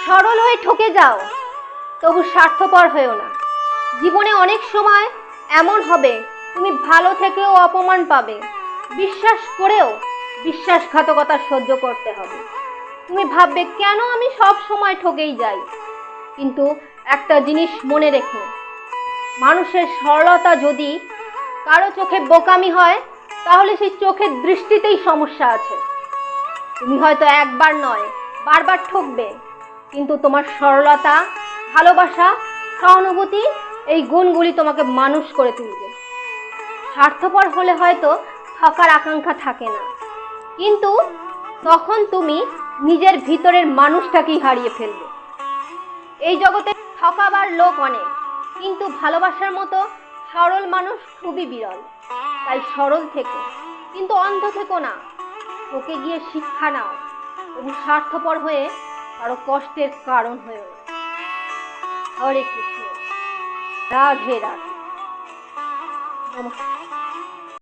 সরল হয়ে ঠকে যাও, তবু স্বার্থপর হয়েও না। জীবনে অনেক সময় এমন হবে তুমি ভালো থেকেও অপমান পাবে, বিশ্বাস করেও বিশ্বাসঘাতকতা সহ্য করতে হবে। তুমি ভাববে কেন আমি সব সময় ঠকেই যাই, কিন্তু একটা জিনিস মনে রেখো, মানুষের সরলতা যদি কারো চোখে বোকামি হয়, তাহলে সেই চোখের দৃষ্টিতেই সমস্যা আছে। তুমি হয়তো একবার নয় বারবার ঠকবে, কিন্তু তোমার সরলতা, ভালোবাসা, সহানুভূতি, এই গুণগুলি তোমাকে মানুষ করে তুলবে। স্বার্থপর হলে হয়তো ঠকার আকাঙ্ক্ষা থাকে না, কিন্তু তখন তুমি নিজের ভিতরের মানুষটাকেই হারিয়ে ফেলবে। এই জগতে ঠকাবার লোক অনেক, কিন্তু ভালোবাসার মতো সরল মানুষ খুবই বিরল। তাই সরল থেকো, কিন্তু অন্ধ থেকো না। ঠকে গিয়ে শিক্ষা নাও, এবং স্বার্থপর হয়ে কারো কষ্টের কারণ হয়েও না। হরে কৃষ্ণ, রাধে রাধে, নমস্কার।